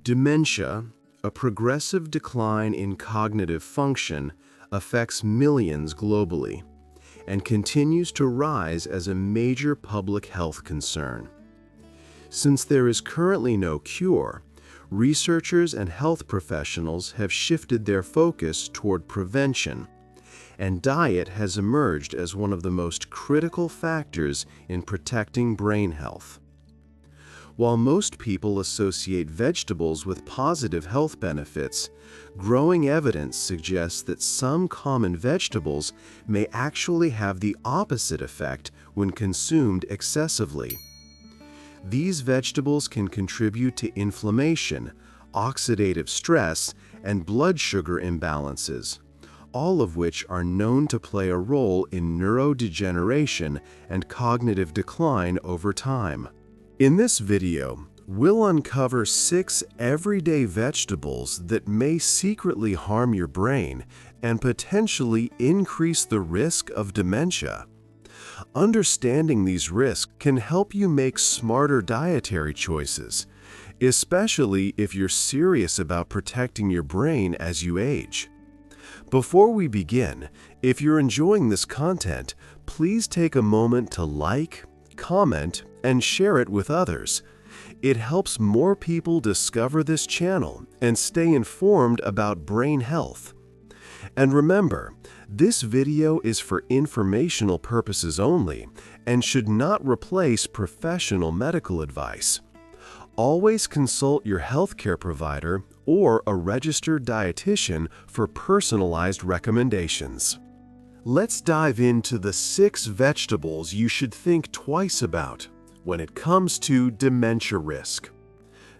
Dementia, a progressive decline in cognitive function, affects millions globally and continues to rise as a major public health concern. Since there is currently no cure, researchers and health professionals have shifted their focus toward prevention, and diet has emerged as one of the most critical factors in protecting brain health. While most people associate vegetables with positive health benefits, growing evidence suggests that some common vegetables may actually have the opposite effect when consumed excessively. These vegetables can contribute to inflammation, oxidative stress, and blood sugar imbalances, all of which are known to play a role in neurodegeneration and cognitive decline over time. In this video, we'll uncover 6 everyday vegetables that may secretly harm your brain and potentially increase the risk of dementia. Understanding these risks can help you make smarter dietary choices, especially if you're serious about protecting your brain as you age. Before we begin, if you're enjoying this content, please take a moment to like, comment, and share it with others. It helps more people discover this channel and stay informed about brain health. And remember, this video is for informational purposes only and should not replace professional medical advice. Always consult your healthcare provider or a registered dietitian for personalized recommendations. Let's dive into the 6 vegetables you should think twice about when it comes to dementia risk.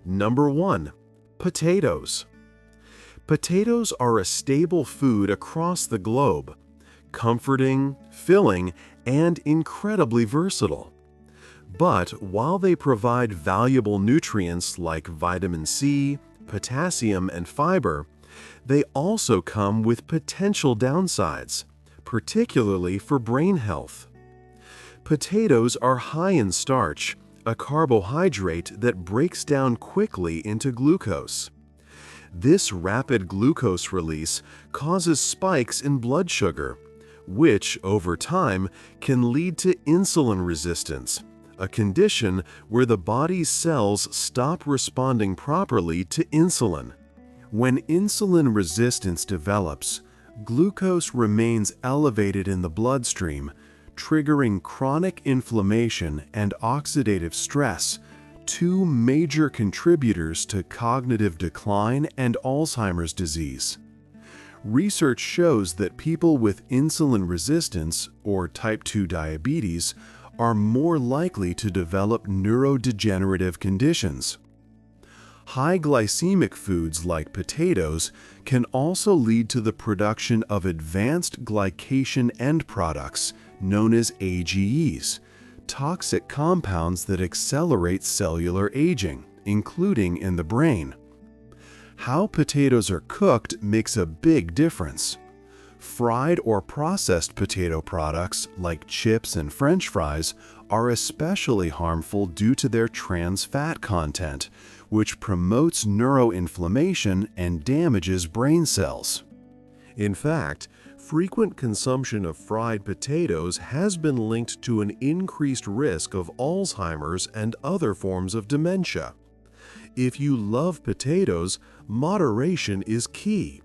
Number 1. Potatoes. Potatoes are a staple food across the globe, comforting, filling, and incredibly versatile. But while they provide valuable nutrients like vitamin C, potassium, and fiber, they also come with potential downsides, particularly for brain health. Potatoes are high in starch, a carbohydrate that breaks down quickly into glucose. This rapid glucose release causes spikes in blood sugar, which, over time, can lead to insulin resistance, a condition where the body's cells stop responding properly to insulin. When insulin resistance develops, glucose remains elevated in the bloodstream, triggering chronic inflammation and oxidative stress, 2 major contributors to cognitive decline and Alzheimer's disease. Research shows that people with insulin resistance or type 2 diabetes are more likely to develop neurodegenerative conditions. High-glycemic foods like potatoes can also lead to the production of advanced glycation end products known as AGEs, toxic compounds that accelerate cellular aging, including in the brain. How potatoes are cooked makes a big difference. Fried or processed potato products like chips and French fries are especially harmful due to their trans fat content, which promotes neuroinflammation and damages brain cells. In fact, frequent consumption of fried potatoes has been linked to an increased risk of Alzheimer's and other forms of dementia. If you love potatoes, moderation is key.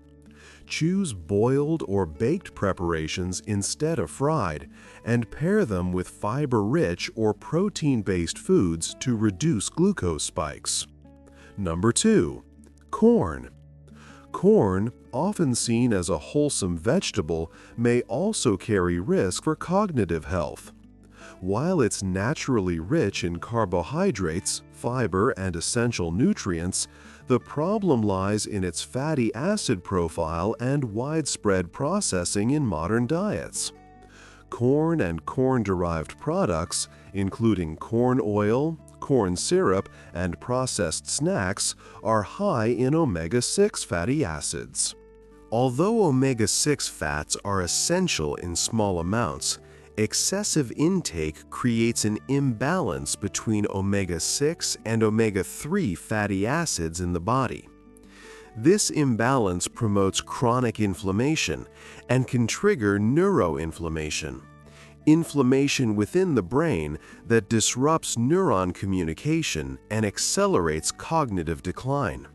Choose boiled or baked preparations instead of fried, and pair them with fiber-rich or protein-based foods to reduce glucose spikes. Number 2. Corn. Corn, often seen as a wholesome vegetable, may also carry risk for cognitive health. While it's naturally rich in carbohydrates, fiber, and essential nutrients, the problem lies in its fatty acid profile and widespread processing in modern diets. Corn and corn-derived products, including corn oil, corn syrup, and processed snacks, are high in omega-6 fatty acids. Although omega-6 fats are essential in small amounts, Excessive intake creates an imbalance between omega-6 and omega-3 fatty acids in the body. This imbalance promotes chronic inflammation and can trigger neuroinflammation, inflammation within the brain that disrupts neuron communication and accelerates cognitive decline.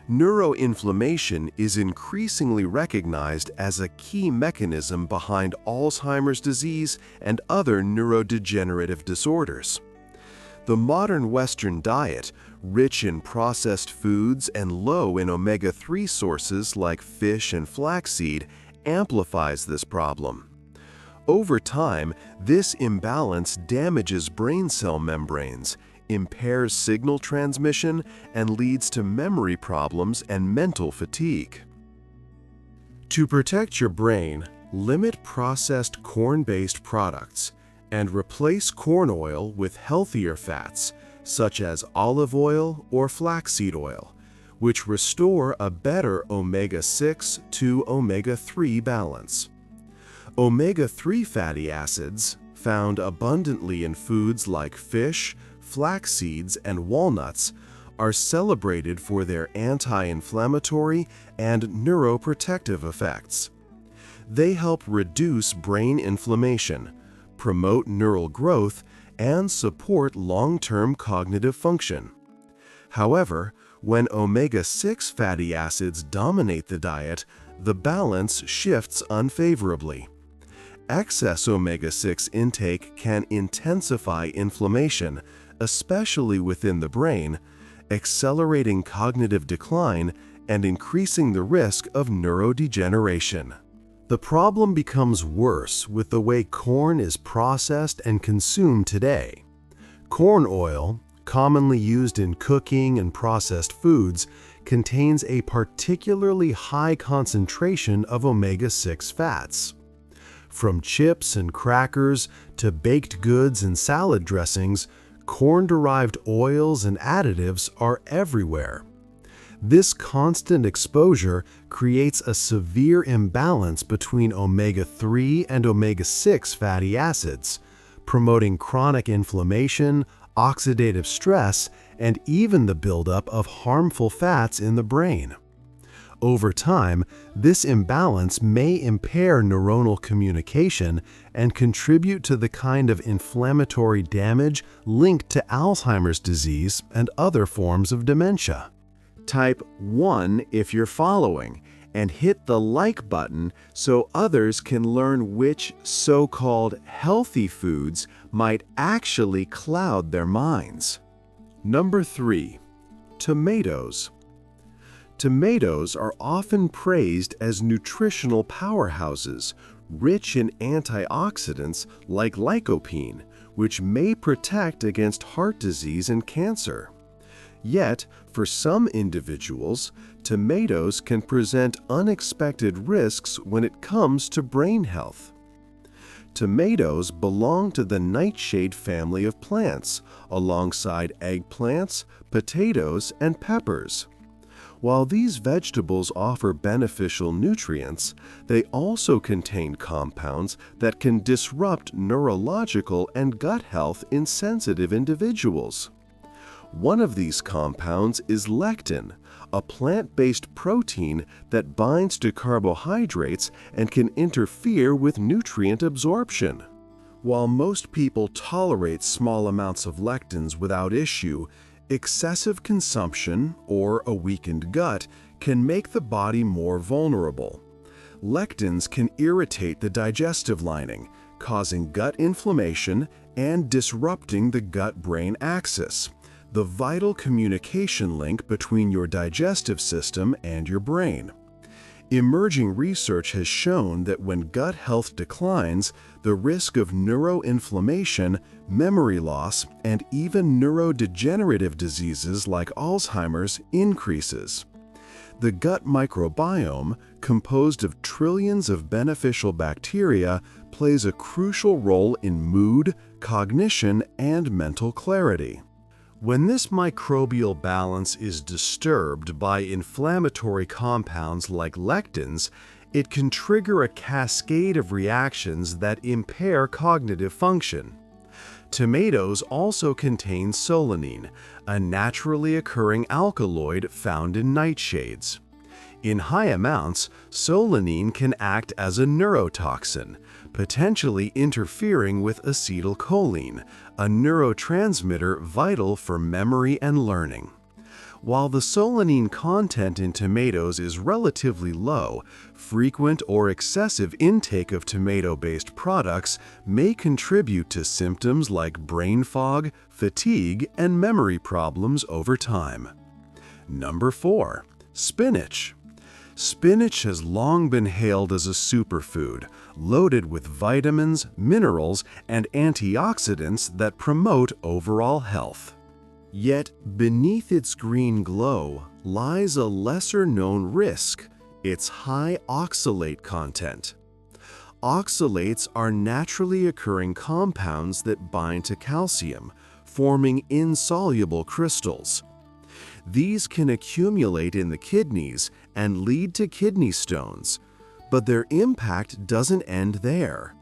Neuroinflammation is increasingly recognized as a key mechanism behind Alzheimer's disease and other neurodegenerative disorders. The modern Western diet, rich in processed foods and low in omega-3 sources like fish and flaxseed, amplifies this problem. Over time, this imbalance damages brain cell membranes, impairs signal transmission, and leads to memory problems and mental fatigue. To protect your brain, limit processed corn-based products and replace corn oil with healthier fats, such as olive oil or flaxseed oil, which restore a better omega-6 to omega-3 balance. Omega-3 fatty acids, found abundantly in foods like fish, flax seeds, and walnuts, are celebrated for their anti-inflammatory and neuroprotective effects. They help reduce brain inflammation, promote neural growth, and support long-term cognitive function. However, when omega-6 fatty acids dominate the diet, the balance shifts unfavorably. Excess omega-6 intake can intensify inflammation, especially within the brain, accelerating cognitive decline and increasing the risk of neurodegeneration. The problem becomes worse with the way corn is processed and consumed today. Corn oil, commonly used in cooking and processed foods, contains a particularly high concentration of omega-6 fats. From chips and crackers to baked goods and salad dressings, corn-derived oils and additives are everywhere. This constant exposure creates a severe imbalance between omega-3 and omega-6 fatty acids, promoting chronic inflammation, oxidative stress, and even the buildup of harmful fats in the brain. Over time, this imbalance may impair neuronal communication and contribute to the kind of inflammatory damage linked to Alzheimer's disease and other forms of dementia. Type 1 if you're following, and hit the like button so others can learn which so-called healthy foods might actually cloud their minds. Number 3. Tomatoes. Tomatoes are often praised as nutritional powerhouses, rich in antioxidants like lycopene, which may protect against heart disease and cancer. Yet, for some individuals, tomatoes can present unexpected risks when it comes to brain health. Tomatoes belong to the nightshade family of plants, alongside eggplants, potatoes, and peppers. While these vegetables offer beneficial nutrients, they also contain compounds that can disrupt neurological and gut health in sensitive individuals. One of these compounds is lectin, a plant-based protein that binds to carbohydrates and can interfere with nutrient absorption. While most people tolerate small amounts of lectins without issue, excessive consumption or a weakened gut can make the body more vulnerable. Lectins can irritate the digestive lining, causing gut inflammation and disrupting the gut-brain axis, the vital communication link between your digestive system and your brain. Emerging research has shown that when gut health declines, the risk of neuroinflammation, memory loss, and even neurodegenerative diseases like Alzheimer's increases. The gut microbiome, composed of trillions of beneficial bacteria, plays a crucial role in mood, cognition, and mental clarity. When this microbial balance is disturbed by inflammatory compounds like lectins, It can trigger a cascade of reactions that impair cognitive function. Tomatoes also contain solanine, a naturally occurring alkaloid found in nightshades. In high amounts, solanine can act as a neurotoxin, potentially interfering with acetylcholine, a neurotransmitter vital for memory and learning. While the solanine content in tomatoes is relatively low, frequent or excessive intake of tomato-based products may contribute to symptoms like brain fog, fatigue, and memory problems over time. Number 4. Spinach. Spinach has long been hailed as a superfood, loaded with vitamins, minerals, and antioxidants that promote overall health. Yet, beneath its green glow lies a lesser-known risk: its high oxalate content. Oxalates are naturally occurring compounds that bind to calcium, forming insoluble crystals. These can accumulate in the kidneys and lead to kidney stones, but their impact doesn't end there.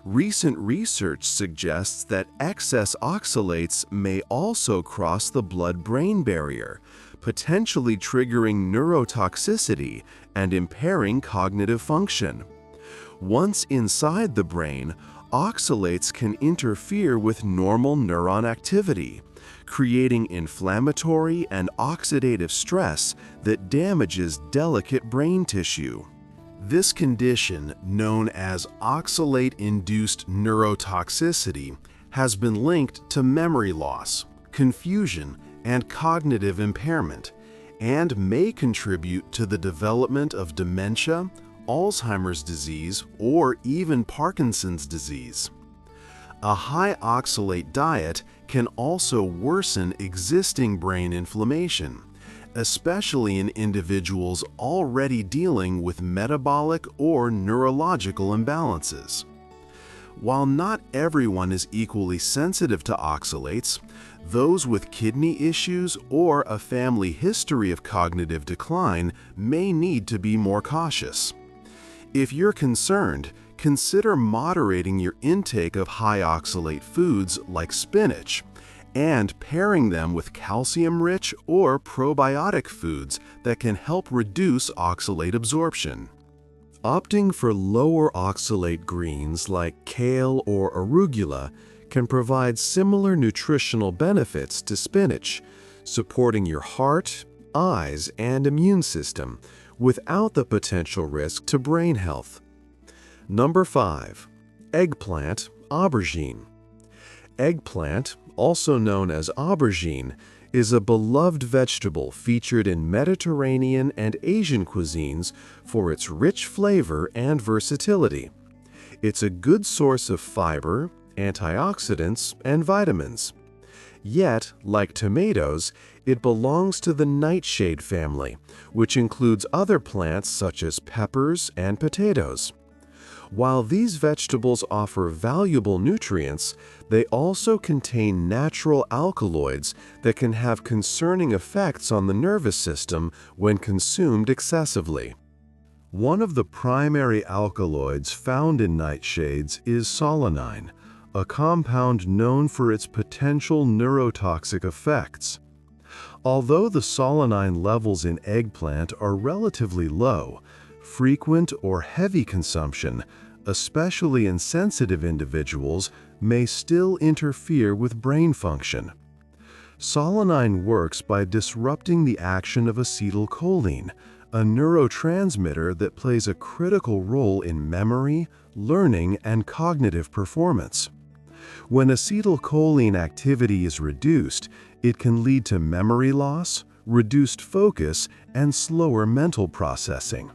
Recent research suggests that excess oxalates may also cross the blood-brain barrier, potentially triggering neurotoxicity and impairing cognitive function. Once inside the brain, oxalates can interfere with normal neuron activity, creating inflammatory and oxidative stress that damages delicate brain tissue. This condition, known as oxalate-induced neurotoxicity, has been linked to memory loss, confusion, and cognitive impairment, and may contribute to the development of dementia, Alzheimer's disease, or even Parkinson's disease. A high oxalate diet can also worsen existing brain inflammation, especially in individuals already dealing with metabolic or neurological imbalances. While not everyone is equally sensitive to oxalates, those with kidney issues or a family history of cognitive decline may need to be more cautious. If you're concerned, consider moderating your intake of high oxalate foods like spinach, and pairing them with calcium-rich or probiotic foods that can help reduce oxalate absorption. Opting for lower oxalate greens like kale or arugula can provide similar nutritional benefits to spinach, supporting your heart, eyes, and immune system without the potential risk to brain health. Number 5. Eggplant, aubergine. Eggplant, also known as aubergine, is a beloved vegetable featured in Mediterranean and Asian cuisines for its rich flavor and versatility. It's a good source of fiber, antioxidants, and vitamins. Yet, like tomatoes, it belongs to the nightshade family, which includes other plants such as peppers and potatoes. While these vegetables offer valuable nutrients, they also contain natural alkaloids that can have concerning effects on the nervous system when consumed excessively. One of the primary alkaloids found in nightshades is solanine, a compound known for its potential neurotoxic effects. Although the solanine levels in eggplant are relatively low, frequent or heavy consumption, especially in sensitive individuals, may still interfere with brain function. Solanine works by disrupting the action of acetylcholine, a neurotransmitter that plays a critical role in memory, learning, and cognitive performance. When acetylcholine activity is reduced, it can lead to memory loss, reduced focus, and slower mental processing.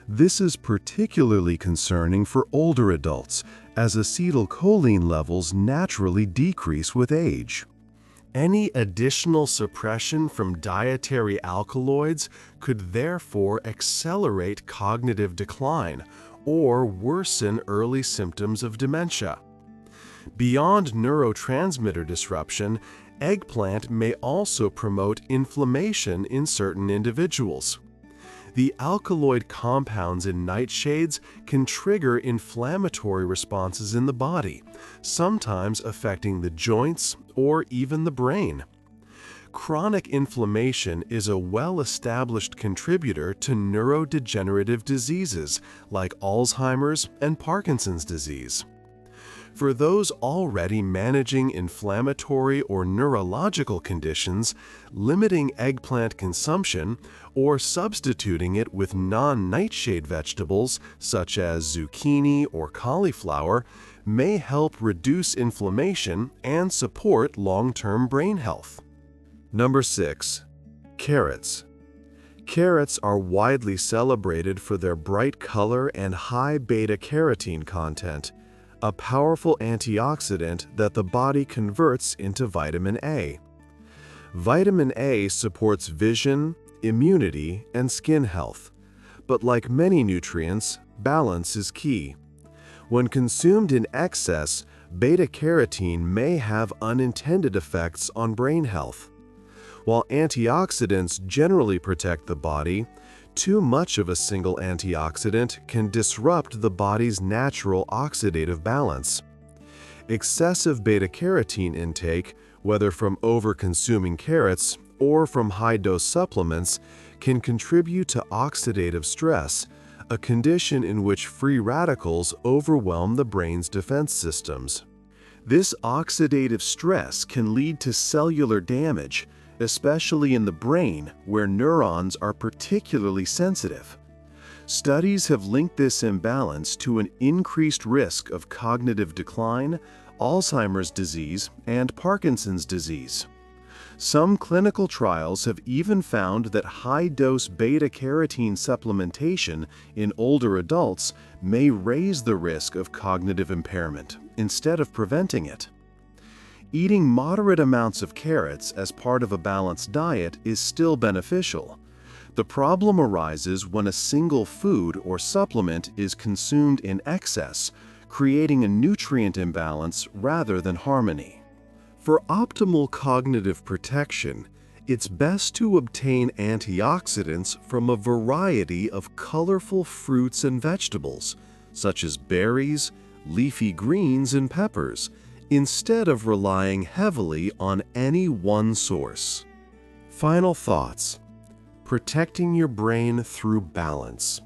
This is particularly concerning for older adults, as acetylcholine levels naturally decrease with age. Any additional suppression from dietary alkaloids could therefore accelerate cognitive decline or worsen early symptoms of dementia. Beyond neurotransmitter disruption, eggplant may also promote inflammation in certain individuals. The alkaloid compounds in nightshades can trigger inflammatory responses in the body, sometimes affecting the joints or even the brain. Chronic inflammation is a well-established contributor to neurodegenerative diseases like Alzheimer's and Parkinson's disease. For those already managing inflammatory or neurological conditions, limiting eggplant consumption or substituting it with non-nightshade vegetables such as zucchini or cauliflower may help reduce inflammation and support long-term brain health. Number 6. Carrots. Carrots are widely celebrated for their bright color and high beta-carotene content, a powerful antioxidant that the body converts into vitamin A. Vitamin A supports vision, immunity, and skin health, but like many nutrients, balance is key. When consumed in excess, beta-carotene may have unintended effects on brain health. While antioxidants generally protect the body, too much of a single antioxidant can disrupt the body's natural oxidative balance. Excessive beta-carotene intake, whether from over-consuming carrots or from high-dose supplements, can contribute to oxidative stress, a condition in which free radicals overwhelm the brain's defense systems. This oxidative stress can lead to cellular damage, especially in the brain where neurons are particularly sensitive. Studies have linked this imbalance to an increased risk of cognitive decline, Alzheimer's disease, and Parkinson's disease. Some clinical trials have even found that high-dose beta-carotene supplementation in older adults may raise the risk of cognitive impairment instead of preventing it. Eating moderate amounts of carrots as part of a balanced diet is still beneficial. The problem arises when a single food or supplement is consumed in excess, creating a nutrient imbalance rather than harmony. For optimal cognitive protection, it's best to obtain antioxidants from a variety of colorful fruits and vegetables, such as berries, leafy greens, and peppers, instead of relying heavily on any one source. Final thoughts. Protecting your brain through balance.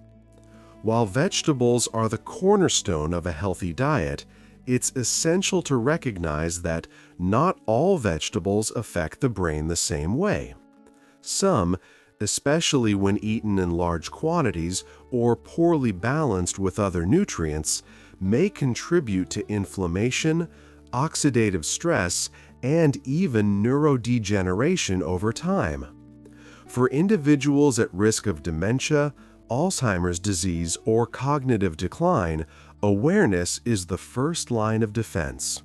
While vegetables are the cornerstone of a healthy diet, it's essential to recognize that not all vegetables affect the brain the same way. Some, especially when eaten in large quantities or poorly balanced with other nutrients, may contribute to inflammation, oxidative stress, and even neurodegeneration over time. For individuals at risk of dementia, Alzheimer's disease, or cognitive decline, awareness is the first line of defense.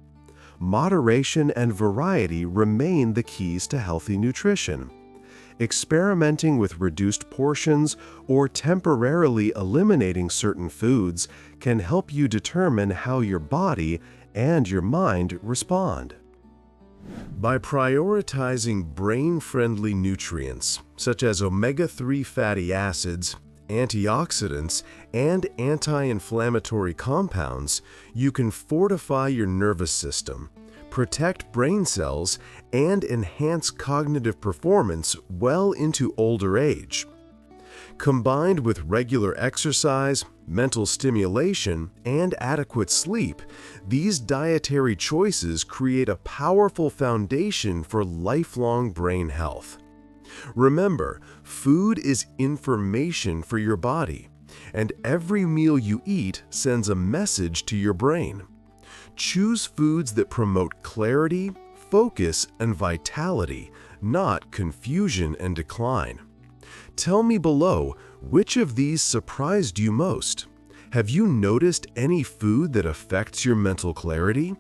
Moderation and variety remain the keys to healthy nutrition. Experimenting with reduced portions or temporarily eliminating certain foods can help you determine how your body and your mind respond. By prioritizing brain-friendly nutrients, such as omega-3 fatty acids, antioxidants, and anti-inflammatory compounds, you can fortify your nervous system, protect brain cells, and enhance cognitive performance well into older age. Combined with regular exercise, mental stimulation, and adequate sleep, these dietary choices create a powerful foundation for lifelong brain health. Remember, food is information for your body, and every meal you eat sends a message to your brain. Choose foods that promote clarity, focus, and vitality, not confusion and decline. Tell me below, which of these surprised you most? Have you noticed any food that affects your mental clarity?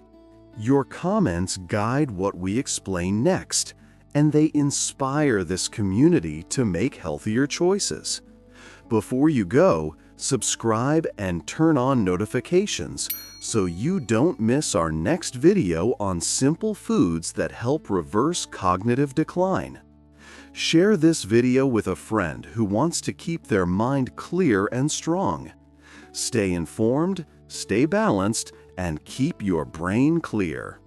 Your comments guide what we explain next, and they inspire this community to make healthier choices. Before you go, subscribe and turn on notifications so you don't miss our next video on simple foods that help reverse cognitive decline. Share this video with a friend who wants to keep their mind clear and strong. Stay informed, stay balanced, and keep your brain clear.